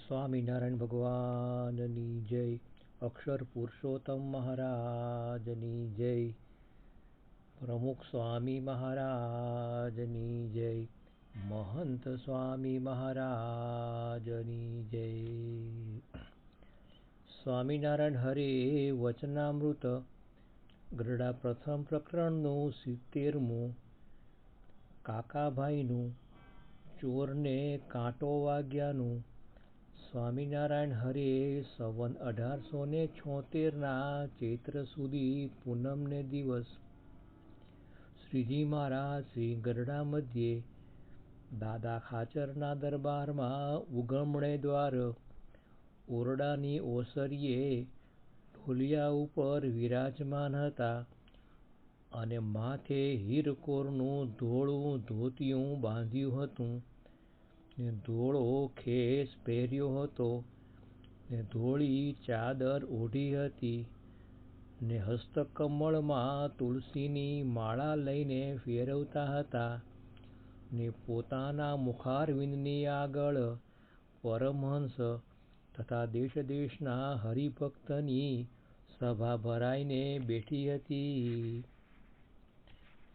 સ્વામિનારાયણ ભગવાનની જય. અક્ષર પુરુષોત્તમ મહારાજની જય. પ્રમુખ સ્વામી મહારાજની જય. મહંત સ્વામી મહારાજની જય. સ્વામિનારાયણ હરે વચનામૃત ગરડા પ્રથમ પ્રકરણનું 70મું. કાકાભાઈનું ચોરને કાંટો વાગ્યાનું. સ્વામિનારાયણ હરે સંવત 1876 ચૈત્ર સુધી પૂનમને દિવસ શ્રીજી મહારાજ શ્રી ગરડા મધ્યે દાદા ખાચરના દરબારમાં ઉગમણે દ્વાર ઓરડાની ઓસરીએ ઢોલિયા ઉપર વિરાજમાન હતા અને માથે હીરકોરનું ધોળું ધોતિયું બાંધ્યું હતું ને ધોળો ખેસ પહેર્યો હતો ને ધોળી ચાદર ઓઢી હતી ને હસ્તકમળમાં તુલસીની માળા લઈને ફેરવતા હતા ને પોતાના મુખારવિંદની આગળ પરમહંસ તથા દેશ દેશના હરિભક્તની સભા ભરાઈને બેઠી હતી.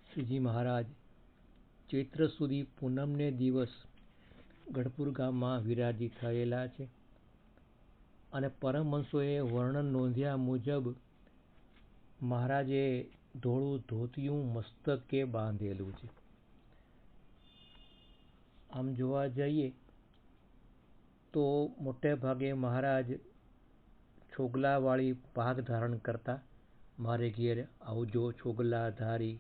શ્રીજી મહારાજ ચૈત્ર સુધી પૂનમને દિવસ ગઢપુર ગામમાં વિરાજિત થયેલા છે અને પરમહંસોએ વર્ણન નોંધ્યા મુજબ મહારાજે ધોળું ધોતિયું મસ્તકે બાંધેલું છે. આમ જોવા જઈએ તો મોટે ભાગે મહારાજ છોગલાવાળી પાઘ ધારણ કરતા. મારે ઘેર આવજો છોગલા ધારી,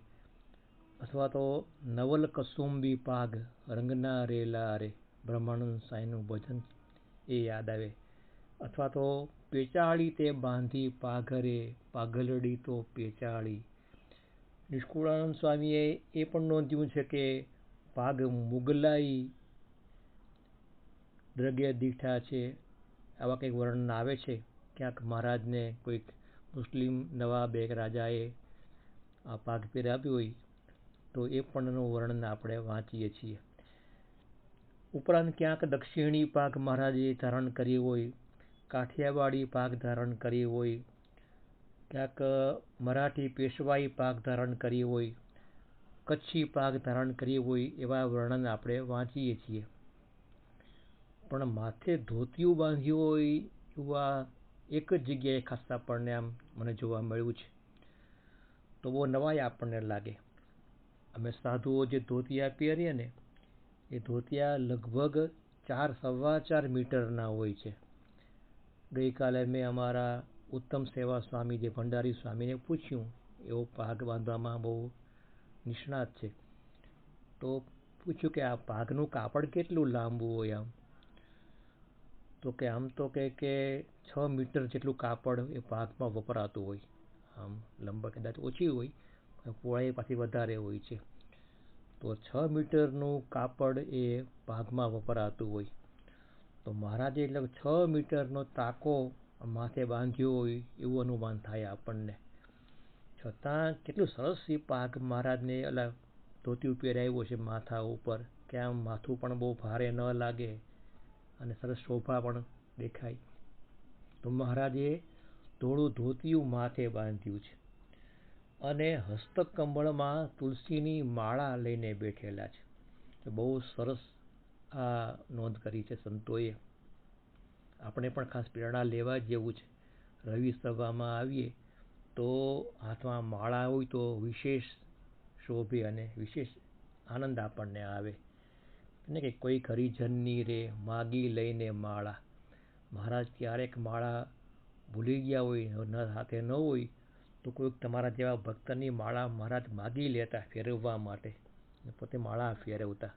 અથવા તો નવલ કસુંબી પાઘ રંગના રેલા રે, બ્રહ્માનંદ સાંઈનું ભજન એ યાદ આવે. અથવા તો પેચાળી તે બાંધી પાઘરે, પાઘલડી તો પેચાળી. નિષ્કુળાનંદ સ્વામીએ એ પણ નોંધ્યું છે કે પાઘ મુગલાઈ દ્રગ્ય દીઠા છે. આવા કંઈક વર્ણન આવે છે. ક્યાંક મહારાજને કોઈક મુસ્લિમ નવાબ એક રાજાએ આ પાઘ પહેરાવ્યું હોય તો એ પણનું વર્ણન આપણે વાંચીએ છીએ. ઉપરાંત ક્યાંક દક્ષિણી પાઘ મહારાજે ધારણ કરી હોય, કાઠિયાવાડી પાઘ ધારણ કરી હોય, ક્યાંક મરાઠી પેશવાઈ પાઘ ધારણ કરી હોય, કચ્છી પાઘ ધારણ કરી હોય, એવા વર્ણન આપણે વાંચીએ છીએ. પણ માથે ધોતિયું બાંધ્યું હોય એવા એક જ જગ્યાએ ખાસ આપણને આમ મને જોવા મળ્યું છે. તો બહુ નવાઈ આપણને લાગે. અમે સાધુઓ જે ધોતિયા પહેરીએ ને એ ધોતિયા લગભગ 4-4.25 મીટરના હોય છે. ગઈકાલે મેં અમારા ઉત્તમ સેવા સ્વામી જે ભંડારી સ્વામીને પૂછ્યું, એવો પાઘ બાંધવામાં બહુ નિષ્ણાત છે, તો પૂછ્યું કે આ પાઘનું કાપડ કેટલું લાંબુ હોય આમ? તો કે આમ તો કે 6 મીટર જેટલું કાપડ એ પાઘમાં વપરાતું હોય. આમ લંબાઈ કદાચ ઓછી હોય, પહોળાઈ પાછી વધારે હોય છે. તો 6 મીટરનું કાપડ એ પાઘમાં વપરાતું હોય. તો મહારાજે એટલે 6 મીટરનો તાકો માથે બાંધ્યો હોય એવું અનુમાન થાય આપણને. છતાં કેટલું સરસ એ પાઘ મહારાજને ધોતિયું પહેરાવ્યો છે માથા ઉપર, કે આમ માથું પણ બહુ ભારે ન લાગે અને સરસ શોભા પણ દેખાય. તો મહારાજે ધોળું ધોતિયું માથે બાંધ્યું છે અને હસ્તકમળમાં તુલસીની માળા લઈને બેઠેલા છે. તો બહુ સરસ આ નોંધ કરી છે સંતોએ. આપણે પણ ખાસ પ્રેરણા લેવા જેવું છે. રવિ સભામાં આવીએ તો હાથમાં માળા હોય તો વિશેષ શોભે અને વિશેષ આનંદ આપણને આવે. ને કે કોઈ હરિજનની રે માગી લઈને માળા. મહારાજ ક્યારેક માળા ભૂલી ગયા હોય, હાથે ન હોય, તો કોઈક તમારા જેવા ભક્તની માળા મહારાજ માગી લેતા ફેરવવા માટે, પોતે માળા ફેરવતા.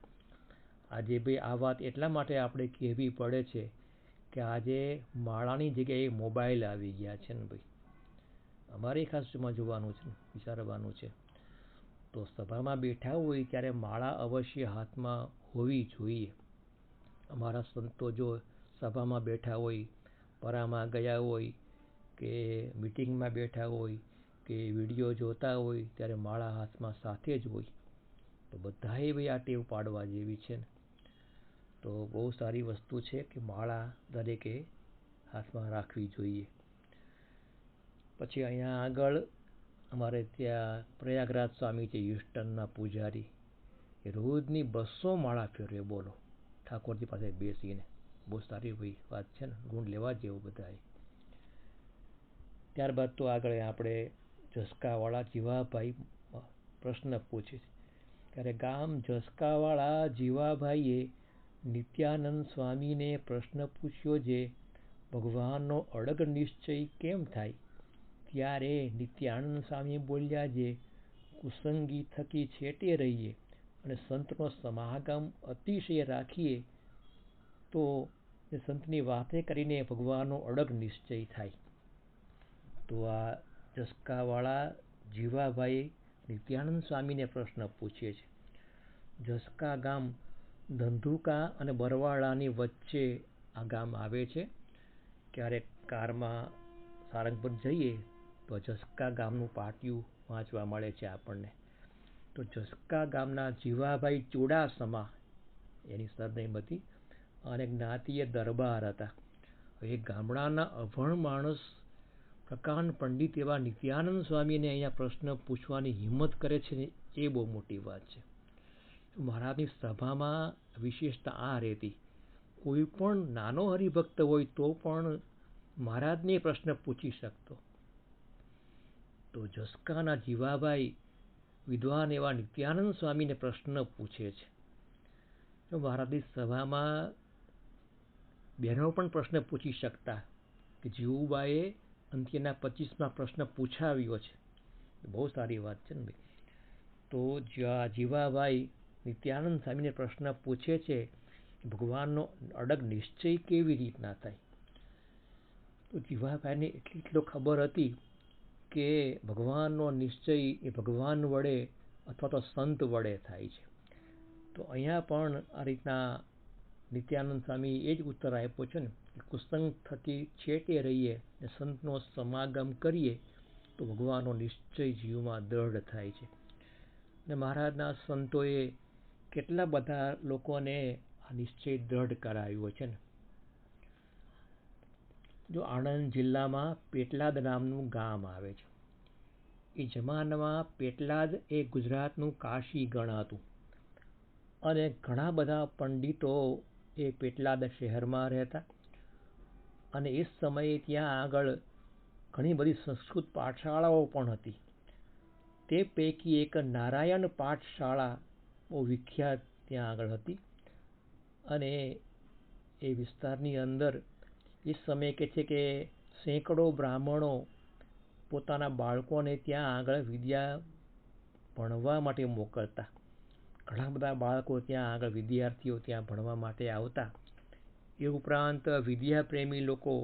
આજે ભાઈ આ વાત એટલા માટે આપણે કહેવી પડે છે કે આજે માળાની જગ્યાએ મોબાઈલ આવી ગયા છે ને ભાઈ. અમારે ખાસ સમજવાનું છે, વિચારવાનું છે. તો સભામાં બેઠા હોય ત્યારે માળા અવશ્ય હાથમાં હોવી જોઈએ. અમારા સંતો જો સભામાં બેઠા હોય, પરામાં ગયા હોય, કે મીટિંગમાં બેઠા હોય, કે વિડીયો જોતા હોય, ત્યારે માળા હાથમાં સાથે જ હોય. તો બધાએ ભાઈ આ ટેવ પાડવા જેવી છે ને. તો બહુ સારી વસ્તુ છે કે માળા દરેકે હાથમાં રાખવી જોઈએ. પછી અહીંયા આગળ અમારે ત્યાં પ્રયાગરાજ સ્વામી છે, હ્યુસ્ટનના પૂજારી, એ રોજની 200 માળા ફેરવે. બોલો, ઠાકોરજી પાસે બેસીને. બહુ સારી ભાઈ વાત છે ને, ગુણ લેવા જેવું બધાએ. ત્યારબાદ તો આગળ આપણે જસકાવાળા જીવાભાઈ પ્રશ્ન પૂછે છે. ત્યારે ગામ જસકાવાળા જીવાભાઈએ નિત્યાનંદ સ્વામીને પ્રશ્ન પૂછ્યો જે ભગવાનનો અડગ નિશ્ચય કેમ થાય? ત્યારે નિત્યાનંદ સ્વામી બોલ્યા જે કુસંગી થકી છેટે રહીએ અને સંતનો સમાગમ અતિશય રાખીએ તો સંતની વાતે કરીને ભગવાનનો અડગ નિશ્ચય થાય. તો આ જસકાવાળા જીવાભાઈ નિત્યાનંદ સ્વામીને પ્રશ્ન પૂછે છે. જસકા ગામ ધંધુકા અને બરવાળાની વચ્ચે આ ગામ આવે છે. ક્યારેક કારમાં સારંગપુર જઈએ તો જસકા ગામનું પાટિયું વાંચવા મળે છે આપણને. તો જસકા ગામના જીવાભાઈ ચુડાસમા એની સરનેમ હતી અને જ્ઞાતિએ દરબાર હતા. એ ગામડાના અભણ માણસ પ્રકાંડ પંડિત એવા નિત્યાનંદ સ્વામીને અહીંયા પ્રશ્ન પૂછવાની હિંમત કરે છે ને, એ બહુ મોટી વાત છે. મહારાજની સભામાં વિશેષતા આ રહેતી, કોઈ પણ નાનો હરિભક્ત હોય તો પણ મહારાજને પ્રશ્ન પૂછી શકતો. તો જસકાના જીવાભાઈ વિદ્વાન એવા નિત્યાનંદ સ્વામીને પ્રશ્ન પૂછે છે. મહારાજની સભામાં બહેનો પણ પ્રશ્ન પૂછી શકતા કે જીવુબાએ અંત્યના 25માં પ્રશ્ન પૂછાવ્યો છે. બહુ સારી વાત છે ને ભાઈ. તો જીવાભાઈ નિત્યાનંદ સ્વામીને પ્રશ્ન પૂછે છે કે ભગવાનનો અડગ નિશ્ચય કેવી રીતના થાય? તો જીવાભાઈને એટલો ખબર હતી કે ભગવાનનો નિશ્ચય એ ભગવાન વડે અથવા તો સંત વડે થાય છે. તો અહીંયા પણ આ રીતના નિત્યાનંદ સ્વામી એ જ ઉત્તર આપ્યો છે ને, કુસંગ થકી છેટે રહીએ ને સંતનો સમાગમ કરીએ તો ભગવાનનો નિશ્ચય જીવમાં દ્રઢ થાય છે. અને મહારાજના સંતોએ કેટલા બધા લોકોને આ નિશ્ચય દ્રઢ કરાવ્યો છે ને. જો આણંદ જિલ્લામાં પેટલાદ નામનું ગામ આવે છે. એ જમાનામાં પેટલાદ એ ગુજરાતનું કાશી ગણાતું અને ઘણા બધા પંડિતો એ પેટલાદ શહેરમાં રહેતા અને એ સમયે ત્યાં આગળ ઘણી બધી સંસ્કૃત પાઠશાળાઓ પણ હતી. તે પૈકી એક નારાયણ પાઠશાળા બહુ વિખ્યાત ત્યાં આગળ હતી અને એ વિસ્તારની અંદર એ સમયે કહે છે કે સેંકડો બ્રાહ્મણો પોતાના બાળકોને ત્યાં આગળ વિદ્યા ભણવા માટે મોકલતા. ઘણા બધા બાળકો ત્યાં આગળ વિદ્યાર્થીઓ ત્યાં ભણવા માટે આવતા. એ ઉપરાંત વિદ્યાપ્રેમી લોકો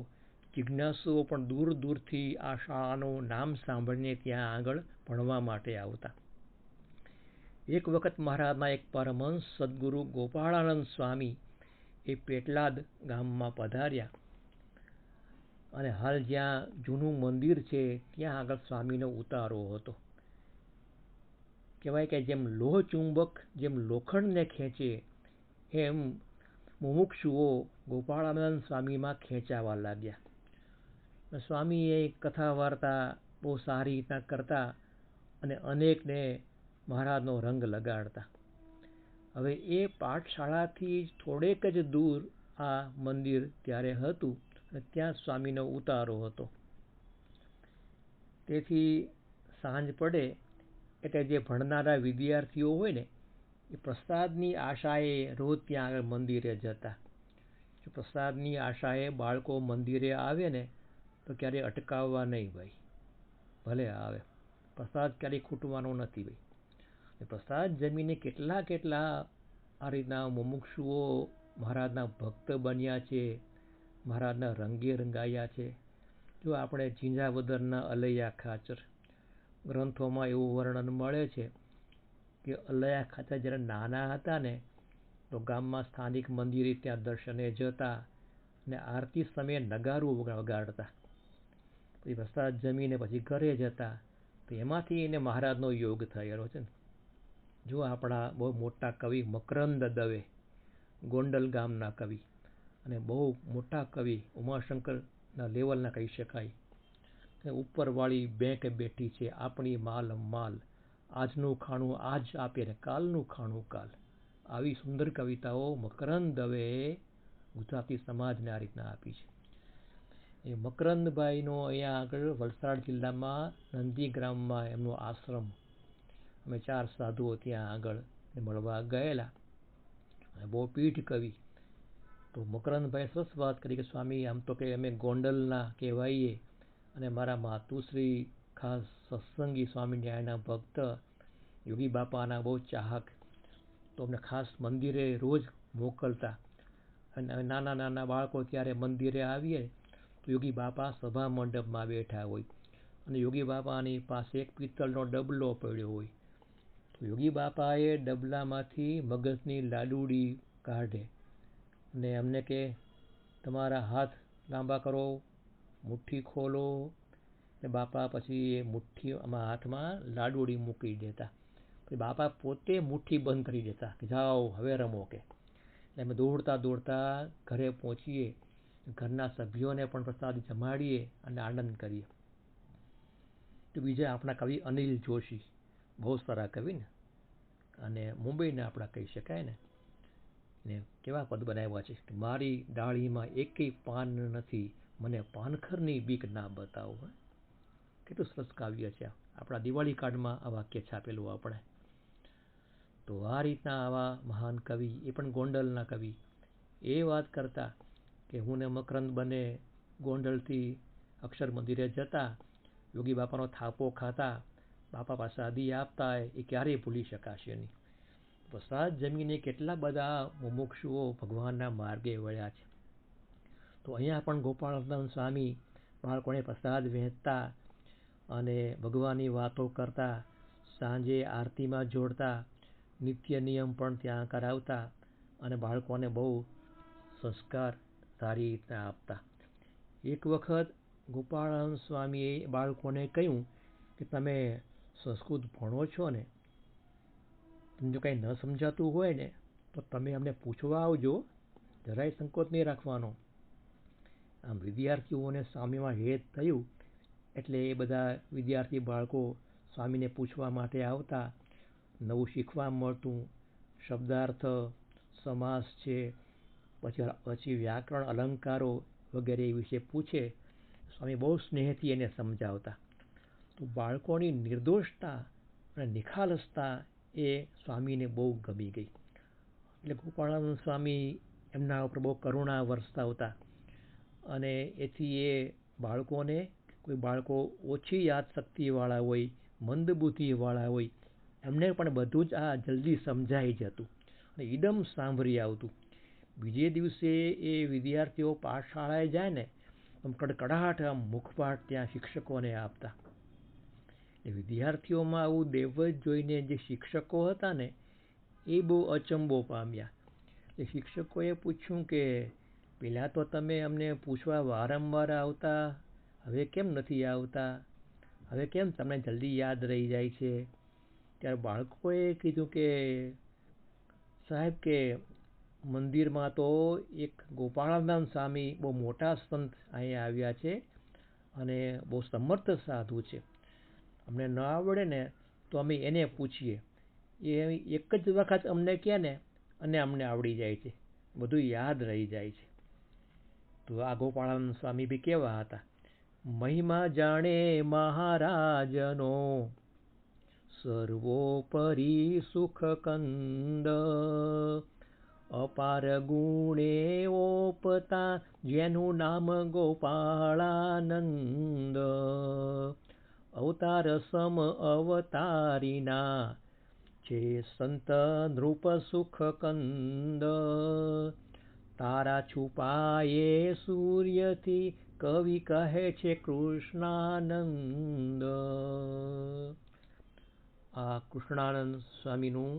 જિજ્ઞાસુઓ પણ દૂર દૂરથી આ શાળાનું નામ સાંભળીને ત્યાં આગળ ભણવા માટે આવતા. એક વખત મહારાજના એક પરમહંસ સદગુરુ ગોપાળાનંદ સ્વામી એ પેટલાદ ગામમાં પધાર્યા અને હાલ જ્યાં જૂનું મંદિર છે ત્યાં આગળ સ્વામીનો ઉતારો હતો. કહેવાય કે જેમ લોહ ચુંબક જેમ લોખંડને ખેંચે એમ મુમુક્ષુઓ ગોપાળાનંદ સ્વામીમાં ખેંચાવા લાગ્યા. સ્વામીએ કથા વાર્તા બહુ સારી રીતના કરતા અને અનેકને મહારાજનો રંગ લગાડતા. હવે એ પાઠશાળાથી થોડેક જ દૂર આ મંદિર ત્યારે હતું અને ત્યાં સ્વામીનો ઉતારો હતો. તેથી સાંજ પડે એટલે જે ભણનારા વિદ્યાર્થીઓ હોય ને એ પ્રસાદની આશાએ રોજ ત્યાં આગળ મંદિરે જતા. પ્રસાદની આશાએ બાળકો મંદિરે આવે ને તો ક્યારેય અટકાવવા નહીં ભાઈ, ભલે આવે, પ્રસાદ ક્યારેય ખૂટવાનો નથી ભાઈ. પ્રસાદ જમીને કેટલા આ રીતના મુમુક્ષુઓ મહારાજના ભક્ત બન્યા છે, મહારાજના રંગે રંગાયા છે. જો આપણે ઝીંઝાવદરના અલૈયા ખાચર ગ્રંથોમાં એવું વર્ણન મળે છે કે અલૈયા ખાચર જ્યારે નાના હતા ને તો ગામમાં સ્થાનિક મંદિરે ત્યાં દર્શને જતા અને આરતી સમયે નગારું વગાડતા. પછી પ્રસાદ જમીને પછી ઘરે જતા. તો એમાંથી એને મહારાજનો યોગ થયેલો છે ને. જો આપણા બહુ મોટા કવિ મકરંદ દવે ગોંડલ ગામના કવિ અને બહુ મોટા કવિ, ઉમાશંકરના લેવલના કહી શકાય. ઉપરવાળી બેંક બેઠી છે આપણી માલ માલ, આજનું ખાણું આજ આપે ને કાલનું ખાણું કાલ. આવી સુંદર કવિતાઓ મકરંદ દવેએ ગુજરાતી સમાજને આ રીતના આપી છે. એ મકરંદભાઈનો અહીંયા આગળ વલસાડ જિલ્લામાં નંદીગ્રામમાં એમનો આશ્રમ, અમે 4 સાધુઓ ત્યાં આગળ મળવા ગયેલા અને બહુ પીઠ કવિ. તો મકરંદભાઈ સરસ વાત કરી કે સ્વામી આમ તો કે અમે ગોંડલના કહેવાઈએ અને મારા માતુશ્રી ખાસ સત્સંગી સ્વામિનારાયણના ભક્ત, યોગી બાપાના બહુ ચાહક, તો અમને ખાસ મંદિરે રોજ મોકલતા. અને નાના નાના બાળકો ત્યારે મંદિરે આવીએ તો યોગી બાપા સભા મંડપમાં બેઠા હોય અને યોગી બાપાની પાસે એક પિત્તળનો ડબલો પડ્યો હોય. તો યોગી બાપાએ ડબલામાંથી મગજની લાડુડી કાઢે અને અમને કે તમારા હાથ લાંબા કરો, મુઠ્ઠી ખોલો. અને બાપા પછી એ મુઠ્ઠી હાથમાં લાડુડી મૂકી દેતા. પછી બાપા પોતે મુઠ્ઠી બંધ કરી દેતા કે જાઓ હવે રમો કે. એટલે અમે દોડતા દોડતા ઘરે પહોંચીએ, ઘરના સભ્યોને પણ પ્રસાદ જમાડીએ અને આનંદ કરીએ. તો બીજા આપણા કવિ અનિલ જોશી, બહુ સારા કવિ ને, અને મુંબઈના આપણા કહી શકાય ને. ને કેવા પદ બનાવ્યા છે કે મારી ડાળીમાં એકેય પાન નથી, મને પાનખરની બીક ના બતાવો. કેટલું સરસ કાવ્ય છે. આપણા દિવાળી કાર્ડમાં આ વાક્ય છાપેલું આપણે. તો આ રીતના આવા મહાન કવિ, એ પણ ગોંડલના કવિ, એ વાત કરતા કે હું ને મકરંદ બને ગોંડલથી અક્ષર મંદિરે જતા, યોગી બાપાનો થાપો ખાતા, બાપા પ્રસાદી આપતા, એ ક્યારેય ભૂલી શકાશે નહીં. પ્રસાદ જમીને કેટલા બધા મુમુક્ષુઓ ભગવાનના માર્ગે વળ્યા છે. તો અહીંયા પણ ગોપાળાનંદ સ્વામી બાળકોને પ્રસાદ વહેંચતા અને ભગવાનની વાતો કરતા, સાંજે આરતીમાં જોડતા, નિત્ય નિયમ પણ ત્યાં કરાવતા અને બાળકોને બહુ સંસ્કાર સારી રીતના આપતા. એક વખત ગોપાળાનંદ સ્વામીએ બાળકોને કહ્યું કે તમે સંસ્કૃત ભણો છો ને, તમને જો કંઈ ન સમજાતું હોય ને તો તમે અમને પૂછવા આવજો, જરાય સંકોચ નહીં રાખવાનો. આમ વિદ્યાર્થીઓને સ્વામીમાં હેત થયું એટલે એ બધા વિદ્યાર્થી બાળકો સ્વામીને પૂછવા માટે આવતા. નવું શીખવા મળતું, શબ્દાર્થ, સમાસ છે, પછી વ્યાકરણ, અલંકારો વગેરે વિશે પૂછે. સ્વામી બહુ સ્નેહથી એને સમજાવતા. તો બાળકોની નિર્દોષતા અને નિખાલસતા એ સ્વામીને બહુ ગમી ગઈ. એટલે ગોપાળાનંદ સ્વામી એમના ઉપર બહુ કરુણા વરસાવતા અને એથી એ બાળકોને, કોઈ બાળકો ઓછી યાદશક્તિવાળા હોય, મંદબુદ્ધિવાળા હોય, એમને પણ બધું જ આ જલ્દી સમજાઈ જતું અને ઈદમ સાંભળી આવતું. બીજે દિવસે એ વિદ્યાર્થીઓ પાઠશાળાએ જાય ને આમ કડકડાટ આમ મુખપાઠ ત્યાં શિક્ષકોને આપતા. એ વિદ્યાર્થીઓમાં આવું દેવજ જોઈને જે શિક્ષકો હતા ને એ બહુ અચંબો પામ્યા. એ શિક્ષકોએ પૂછ્યું કે પહેલાં તો તમે અમને પૂછવા વારંવાર આવતા, હવે કેમ નથી આવતા? હવે કેમ તમને જલ્દી યાદ રહી જાય છે? ત્યારે બાળકોએ કીધું કે સાહેબ કે મંદિરમાં તો એક ગોપાળાનંદ સ્વામી બહુ મોટા સંત અહીંયા આવ્યા છે અને બહુ સમર્થ સાધુ છે. અમને ન આવડે ને તો અમે એને પૂછીએ, એ એક જ વખત અમને કહે ને અને અમને આવડી જાય છે, બધું યાદ રહી જાય છે. તો આ ગોપાળાનંદ સ્વામી બી કેવા હતા? મહિમા જાણે મહારાજનો, સર્વોપરી સુખ કંદ, અપાર ગુણે ઓપતા જેનું નામ ગોપાળાનંદ, અવતાર સમ અવતારીના છે સંત નૃપ સુખ કંદ, તારા છુપાયે સૂર્યથી કવિ કહે છે કૃષ્ણાનંદ. આ કૃષ્ણાનંદ સ્વામીનું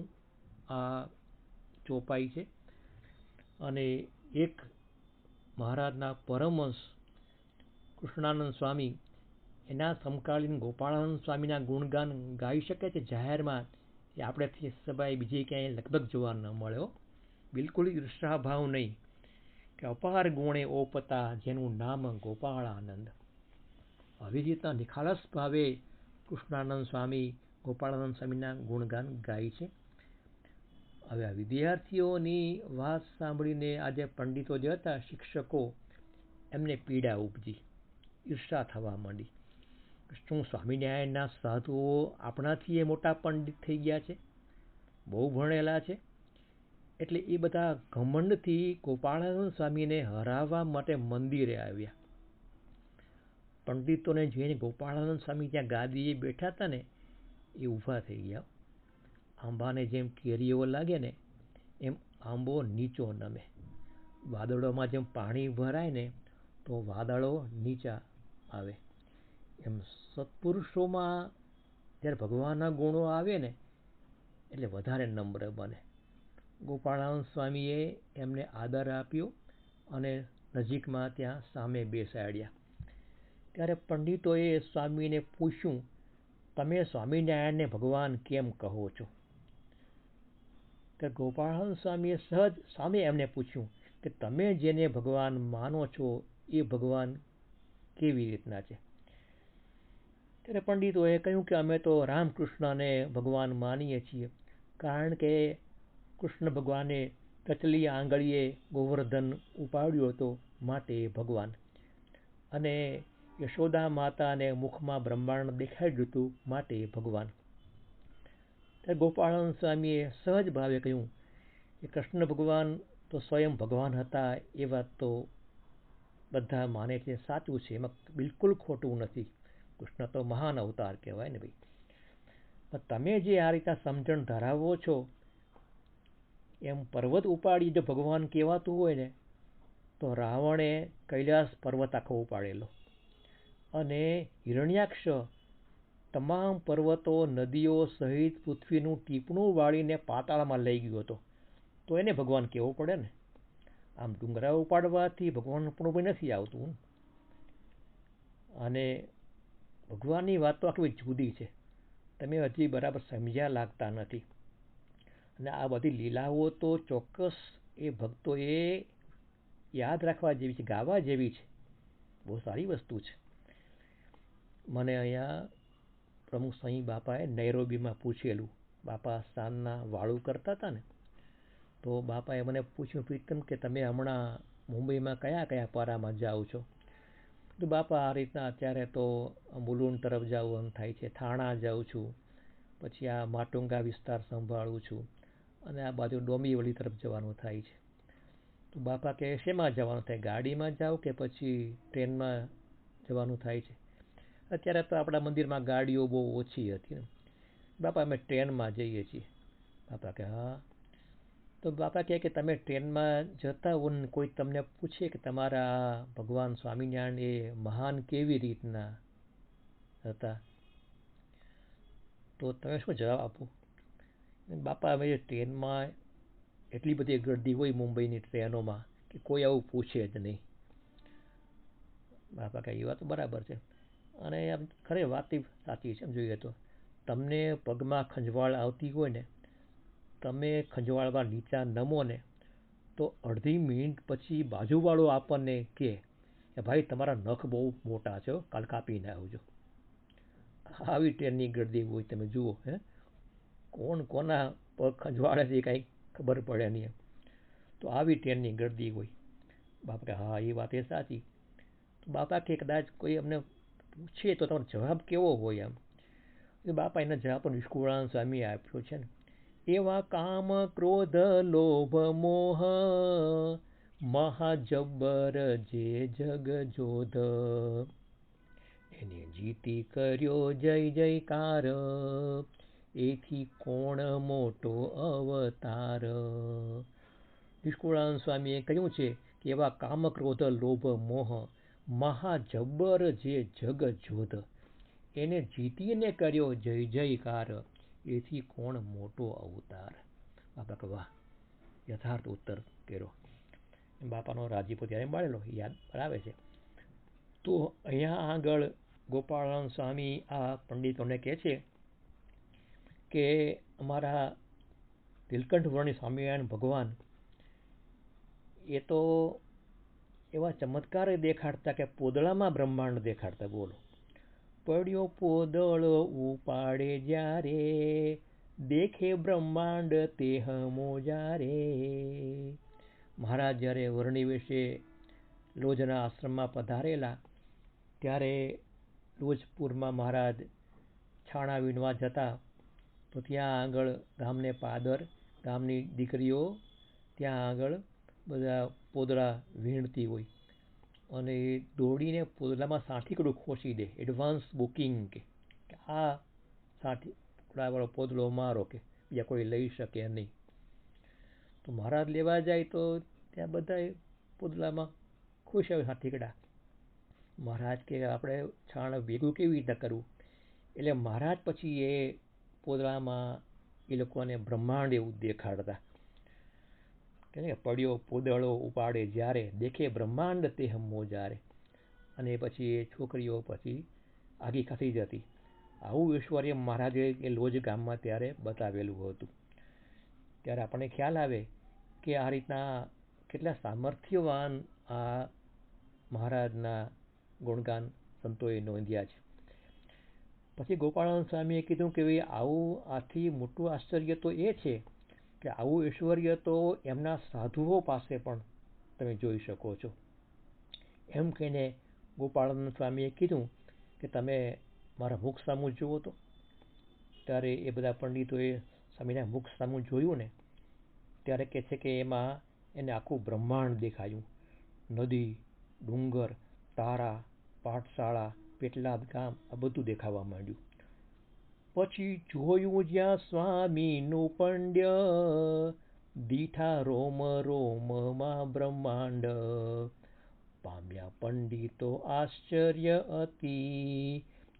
આ ચોપાઈ છે. અને એક મહારાજના પરમહંસ કૃષ્ણાનંદ સ્વામી એના સમકાલીન ગોપાળાનંદ સ્વામીના ગુણગાન ગાઈ શકે છે જાહેરમાં, એ આપણે સિવાય બીજે ક્યાંય લગભગ જોવા ન મળ્યો. બિલકુલ ઈર્ષાભાવ નહીં, કે અપાર ગુણે ઓપતા જેનું નામ ગોપાળાનંદ. આવી રીતના નિખાલસ ભાવે કૃષ્ણાનંદ સ્વામી ગોપાળાનંદ સ્વામીના ગુણગાન ગાય છે. હવે આ વિદ્યાર્થીઓની વાત સાંભળીને આજે પંડિતો જે હતા, શિક્ષકો, એમને પીડા ઉપજી, ઈર્ષા થવા માંડી. શું સ્વામિનારાયણના સાધુઓ આપણાથી એ મોટા પંડિત થઈ ગયા છે, બહુ ભણેલા છે, એટલે એ બધા ઘમંડથી ગોપાળાનંદ સ્વામીને હરાવવા માટે મંદિરે આવ્યા. પંડિતોને જોઈને ગોપાળાનંદ સ્વામી ત્યાં ગાદીએ બેઠા હતા ને, એ ઊભા થઈ ગયા. આંબાને જેમ કેરીઓ લાગે ને, એમ આંબો નીચો નમે. વાદળોમાં જેમ પાણી ભરાય ને, તો વાદળો નીચા આવે. એમ સત્પુરુષોમાં જ્યારે ભગવાનના ગુણો આવે ને, એટલે વધારે નમ્ર બને. ગોપાળાનંદ સ્વામીએ એમને આદર આપ્યો અને નજીકમાં ત્યાં સામે બેસાડ્યા. ત્યારે પંડિતોએ સ્વામીને પૂછ્યું, તમે સ્વામિનારાયણને ભગવાન કેમ કહો છો? કે ગોપાળાનંદ સ્વામીએ સહજ સામે એમને પૂછ્યું કે તમે જેને ભગવાન માનો છો એ ભગવાન કેવી રીતના છે? ત્યારે પંડિતોએ કહ્યું કે અમે તો રામકૃષ્ણને ભગવાન માનીએ છીએ, કારણ કે કૃષ્ણ ભગવાને ટચલી આંગળીએ ગોવર્ધન ઉપાડ્યો હતો, માટે ભગવાન, અને યશોદા માતાને મુખમાં બ્રહ્માંડ દેખાડ્યું હતું, માટે ભગવાન. ત્યારે ગોપાળાનંદ સ્વામીએ સહજ ભાવે કહ્યું કે કૃષ્ણ ભગવાન તો સ્વયં ભગવાન હતા, એ વાત તો બધા માને છે, સાચું છે, એમાં બિલકુલ ખોટું નથી. કૃષ્ણ તો મહાન અવતાર કહેવાય ને ભાઈ. પણ તમે જે આ રીતે સમજણ ધરાવો છો, એમ પર્વત ઉપાડી જો ભગવાન કહેવાતું હોય ને, તો રાવણે કૈલાસ પર્વત આખો ઉપાડેલો, અને હિરણ્યાક્ષ તમામ પર્વતો, નદીઓ સહિત પૃથ્વીનું ટીપણું વાળીને પાતાળમાં લઈ ગયો હતો, તો એને ભગવાન કહેવું પડે ને. આમ ડુંગરા ઉપાડવાથી ભગવાન પણ નથી આવતું. અને ભગવાનની વાત તો આખી જુદી છે, તમે હજી બરાબર સમજ્યા લાગતા નથી. અને આ બધી લીલાઓ તો ચોક્કસ એ ભક્તોએ યાદ રાખવા જેવી છે, ગાવા જેવી છે, બહુ સારી વસ્તુ છે. મને અહીંયા પ્રમુખ સ્વામી બાપાએ નૈરોબીમાં પૂછેલું, બાપા સાંજના વાળું કરતા હતા ને, તો બાપાએ મને પૂછ્યું, પ્રીતમ કે તમે હમણાં મુંબઈમાં કયા કયા પારામાં જાઓ છો? તો બાપા આ રીતના અત્યારે તો મુલુંડ તરફ જવાનું થાય છે, થાણા જાઉં છું, પછી આ માટુંગા વિસ્તાર સંભાળું છું, અને આ બાજુ ડોંબીવલી તરફ જવાનું થાય છે. તો બાપા કે શેમાં જવાનું થાય, ગાડીમાં જાઓ કે પછી ટ્રેનમાં જવાનું થાય છે? અત્યારે તો આપણા મંદિરમાં ગાડીઓ બહુ ઓછી હતી ને. બાપા અમે ટ્રેનમાં જઈએ છીએ. બાપા કે હા. તો બાપા કહે કે તમે ટ્રેનમાં જતા હો ને કોઈ તમને પૂછે કે તમારા ભગવાન સ્વામિનારાયણ એ મહાન કેવી રીતના હતા, તો તમે શું જવાબ આપો? બાપા હવે ટ્રેનમાં એટલી બધી ગર્દી હોય મુંબઈની ટ્રેનોમાં કે કોઈ આવું પૂછે જ નહીં. બાપા કહે એ વાત બરાબર છે, અને આમ ખરે વાત સાચી છે. એમ જોઈએ તો તમને પગમાં ખંજવાળ આવતી હોય ને, તમે ખંજવાળમાં નીચા નમો ને, તો અડધી મિનિટ પછી બાજુવાળો આપણને કહે કે ભાઈ તમારા નખ બહુ મોટા છે, કાલ કાપીને આવજો. આવી ટ્રેનની ગર્દી હોય, તમે જુઓ. કોણ કોના પગ ખંજવાળે છે કાંઈ ખબર પડે નહીં. તો આવી ટ્રેનની ગર્દી હોય. બાપા કે હા એ વાત એ સાચી. તો બાપા કે કદાચ કોઈ અમને પૂછે તો તમારો જવાબ કેવો હોય? આમ બાપા એના જવાબ પણ નિષ્કુળાનંદ સ્વામી આપ્યો છે ને, એવા કામ ક્રોધ લોભ મોહ મહાજબ્બર જે જગ જોધ, એને જીતી કર્યો જય જયકાર, એથી કોણ મોટો અવતાર. નિષ્કુળાનંદ સ્વામીએ કહ્યું છે કે એવા કામ ક્રોધ લોભ મોહ મહાજબ્બર જે જગ જોધ, એને જીતીને કર્યો જય જયકાર, એથી કોણ મોટો અવતાર. બાપા કે વાહ, યથાર્થ ઉત્તર કર્યો. બાપાનો રાજીપો ત્યારે મળેલો યાદ આવે છે. તો અહીંયા આગળ ગોપાળાનંદ સ્વામી આ પંડિતોને કહે છે કે અમારા નીલકંઠ વર્ણી સ્વામિનારાયણ ભગવાન એ તો એવા ચમત્કાર દેખાડતા કે પોદળામાં બ્રહ્માંડ દેખાડતા. બોલો, પડ્યો પોદળો ઉપાડે જ્યારે, દેખે બ્રહ્માંડ તે હમો જ્યારે. મહારાજ જ્યારે વર્ણી વેશે લોજના આશ્રમમાં પધારેલા ત્યારે લોજપુરમાં મહારાજ છાણા વીણવા જતા, તો ત્યાં આગળ ગામને પાદર, ગામની દીકરીઓ ત્યાં આગળ બધા પોદળા વીણતી હોય અને એ દોડીને પોદળામાં સાંઠીકડું ખોસી દે. એડવાન્સ બુકિંગ કે આ સાંઠીકડાવાળો પોદળો મારો, કે બીજા કોઈ લઈ શકે નહીં. તો મહારાજ લેવા જાય તો ત્યાં બધા પોદળામાં ખુશ આવે સાંઠીકડા. મહારાજ કે આપણે છાણ ભેગું કેવી રીતે કરવું? એટલે મહારાજ પછી એ પોદળામાં એ લોકોને બ્રહ્માંડ એવું દેખાડતા કે પડ્યો પોદળો ઉપાડે જ્યારે, દેખે બ્રહ્માંડ તે હમો જ્યારે. અને પછી એ છોકરીઓ પછી આગી ખસી જતી. આવું ઐશ્વર્ય મહારાજે એ લોજ ગામમાં ત્યારે બતાવેલું હતું. ત્યારે આપણને ખ્યાલ આવે કે આ રીતના કેટલા સામર્થ્યવાન આ મહારાજના ગુણગાન સંતોએ નોંધ્યા છે. પછી ગોપાળાનંદ સ્વામીએ કીધું કે ભાઈ આવું આથી મોટું આશ્ચર્ય તો એ છે કે આવું ઐશ્વર્ય તો એમના સાધુઓ પાસે પણ તમે જોઈ શકો છો. એમ કહીને ગોપાળાનંદ સ્વામીએ કીધું કે તમે મારા મુખ સામું જુઓ તો. ત્યારે એ બધા પંડિતોએ સ્વામીના મુખ સામું જોયું ને ત્યારે કહે છે કે એમાં એને આખું બ્રહ્માંડ દેખાયું. નદી, ડુંગર, તારા, પાઠશાળા, પેટલાદ ગામ આ બધું દેખાવા માંડ્યું. પછી જોયું જ્યાં સ્વામીનું પંડ્ય, દીઠા રોમ રોમમાં બ્રહ્માંડ. પામ્યા પંડિતો આશ્ચર્ય અતિ,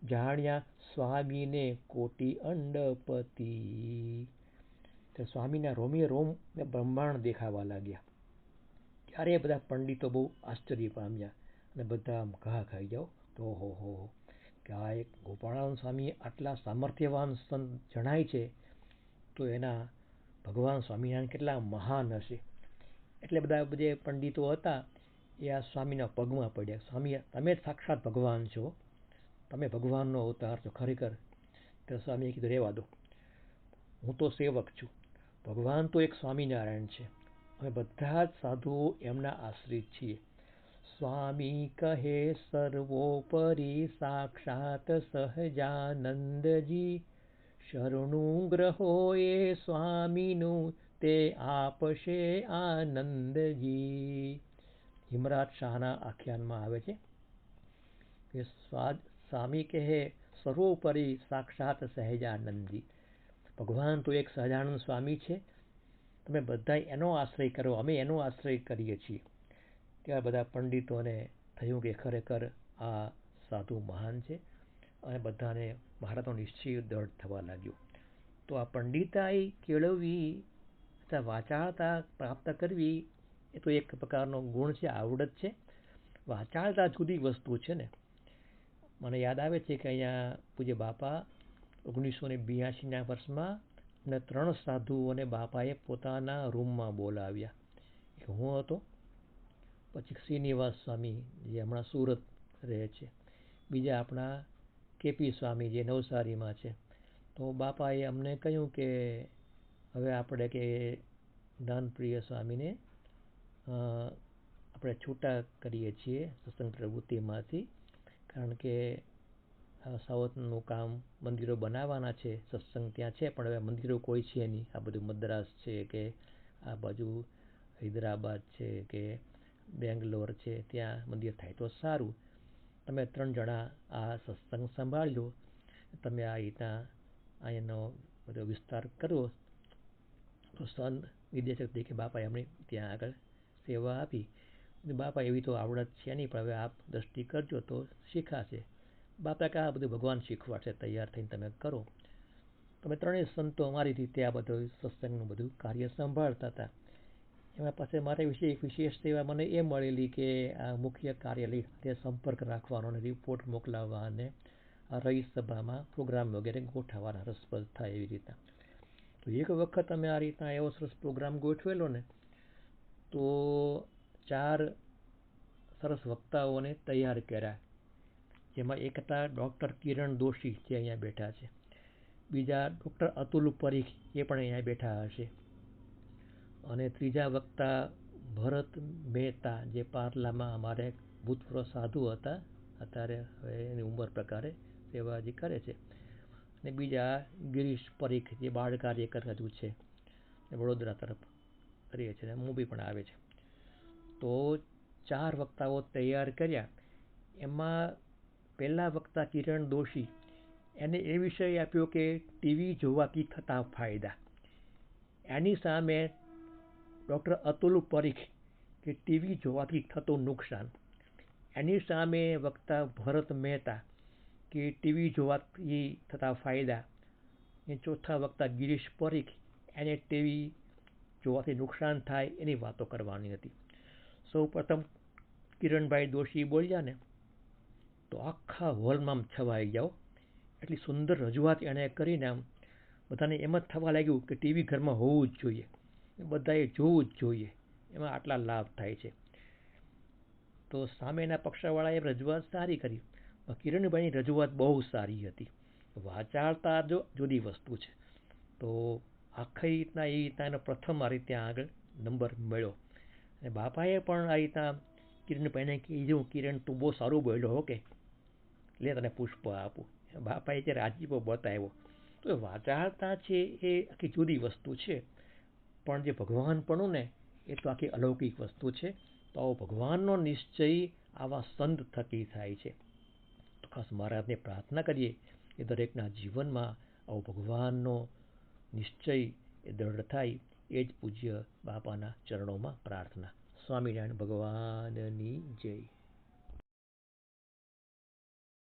જાણ્યા સ્વામીને કોટી અંડપતિ. તો સ્વામીના રોમે રોમ બ્રહ્માંડ દેખાવા લાગ્યા. ત્યારે બધા પંડિતો બહુ આશ્ચર્ય પામ્યા અને બધા ઘા ખાઈ જાઓ કે ઓહો કે આ એક ગોપાળાનંદ સ્વામી આટલા સામર્થ્યવાન સંત જણાય છે, તો એના ભગવાન સ્વામિનારાયણ કેટલા મહાન હશે. એટલે બધા જે પંડિતો હતા એ આ સ્વામીના પગમાં પડ્યા. સ્વામી, તમે જ સાક્ષાત ભગવાન છો, તમે ભગવાનનો અવતાર છો ખરેખર. તો સ્વામીએ કીધું રહેવા દો, હું તો સેવક છું, ભગવાન તો એક સ્વામિનારાયણ છે, અમે બધા જ સાધુઓ એમના આશ્રિત છીએ. સ્વામી કહે સર્વોપરી સાક્ષાત સહજાનંદજી, શરણું ગ્રહો એ સ્વામીનું તે આપશે આનંદજી. હિમરાજ શાહના આખ્યાનમાં આવે છે કે સ્વામી કહે સર્વોપરી સાક્ષાત સહજાનંદજી, ભગવાન તો એક સહજાનંદ સ્વામી છે, તમે બધા એનો આશ્રય કરો, અમે એનો આશ્રય કરીએ છીએ. ત્યાં બધા પંડિતોને થયું કે ખરેખર આ સાધુ મહાન છે અને બધાને મહારાજનો નિશ્ચય દૃઢ થવા લાગ્યો. તો આ પંડિતાઈ કેળવવી અથવા વાચાળતા પ્રાપ્ત કરવી એ તો એક પ્રકારનો ગુણ છે, આવડત છે. વાચાળતા જુદી વસ્તુ છે ને. મને યાદ આવે છે કે અહીંયા પૂજ્ય બાપા 1982ના વર્ષમાં અને 3 સાધુઓને બાપાએ પોતાના રૂમમાં બોલાવ્યા. એક હું હતો, પછી શ્રીનિવાસ સ્વામી જે હમણાં સુરત રહે છે, બીજા આપણા કેપી સ્વામી જે નવસારીમાં છે. તો બાપાએ અમને કહ્યું કે હવે આપણે કે જ્ઞાનપ્રિય સ્વામીને આપણે છૂટા કરીએ છીએ સત્સંગ પ્રવૃત્તિમાંથી, કારણ કે સાવતનું કામ મંદિરો બનાવવાના છે, સત્સંગ ત્યાં છે પણ હવે મંદિરો કોઈ છે નહીં. આ બધું મદ્રાસ છે કે આ બાજુ હૈદરાબાદ છે કે બેંગ્લોર છે, ત્યાં મંદિર થાય તો સારું. તમે 3 જણા આ સત્સંગ સંભાળજો, તમે આ રીતના અહીંનો બધો વિસ્તાર કરો. તો સંત નિદેશક તરીકે બાપાએ અમને ત્યાં આગળ સેવા આપી. બાપા એવી તો આવડત છે નહીં, પણ હવે આપ દ્રષ્ટિ કરજો તો શીખાશે. બાપા કે આ બધું ભગવાન શીખવાડશે, તૈયાર થઈને તમે કરો. તમે 3 સંતો અમારી રીતે આ બધું સત્સંગનું બધું કાર્ય સંભાળતા હતા. એમાં પાસે મારે એક વિશેષ સેવા મને એ મળેલી કે આ મુખ્ય કાર્યાલય સાથે સંપર્ક રાખવાનો અને રિપોર્ટ મોકલાવવા અને આ રઈસ સભામાં પ્રોગ્રામ વગેરે ગોઠવવાના રસપ્રદ થાય એવી રીતના. તો એક વખત અમે આ રીતના એવો સરસ પ્રોગ્રામ ગોઠવેલો ને, તો 4 સરસ વક્તાઓને તૈયાર કર્યા, જેમાં એક હતા ડૉક્ટર કિરણ દોશી, જે અહીંયા બેઠા છે. બીજા ડૉક્ટર અતુલ પરીખ, એ પણ અહીંયા બેઠા હશે. અને ત્રીજા વક્તા ભરત મહેતા, જે પાર્લામાં અમારે ભૂતપૂર્વ સાધુ હતા, અત્યારે હવે એની ઉંમર પ્રકારે સેવા હજી કરે છે. અને બીજા ગિરીશ પરીખ, જે બાળ કાર્યકર હજુ છે, વડોદરા તરફ કરીએ છીએ, મૂવી પણ આવે છે. તો 4 વક્તાઓ તૈયાર કર્યા. એમાં પહેલા વક્તા કિરણ દોશી, એને એ વિષય આપ્યો કે ટીવી જોવાથી થતા ફાયદા. એની સામે ડૉક્ટર અતુલ પરીખ, કે ટીવી જોવાથી થતું નુકસાન. એની સામે વક્તા ભરત મહેતા, કે ટીવી જોવાથી થતા ફાયદા. એ ચોથા વક્તા ગિરીશ પરીખ, એને ટીવી જોવાથી નુકસાન થાય એની વાતો કરવાની હતી. સૌ પ્રથમ કિરણભાઈ દોશી બોલ્યા ને, તો આખા હોલમાં છવાઈ જાઓ. એટલી સુંદર રજૂઆત એણે કરીને આમ બધાને એમ જ થવા લાગ્યું કે ટીવી ઘરમાં હોવું જ જોઈએ, બધાએ જોવું જ જોઈએ, એમાં આટલા લાભ થાય છે. તો સામેના પક્ષવાળાએ રજૂઆત સારી કરી, કિરણભાઈની રજૂઆત બહુ સારી હતી. વાચાળતા જો જુદી વસ્તુ છે. તો આખી રીતના એ રીતના એનો પ્રથમ આ રીતે આગળ નંબર મળ્યો. અને બાપાએ પણ આ રીતના કિરણભાઈને કીધું, કિરણ તું બહુ સારું બોલ્યો, ઓકે લે તને પુષ્પ આપું. બાપાએ જે રાજીપો બતાવ્યો. તો વાચાળતા છે એ આખી જુદી વસ્તુ છે, પણ જે ભગવાનપણું ને એ તો આખી અલૌકિક વસ્તુ છે. તો આવો ભગવાનનો નિશ્ચય આવા સંત થકી થાય છે. તો ખાસ મહારાજને પ્રાર્થના કરીએ કે દરેકના જીવનમાં આવો ભગવાનનો નિશ્ચય એ દૃઢ થાય. એ જ પૂજ્ય બાપાના ચરણોમાં પ્રાર્થના. સ્વામિનારાયણ ભગવાનની જય.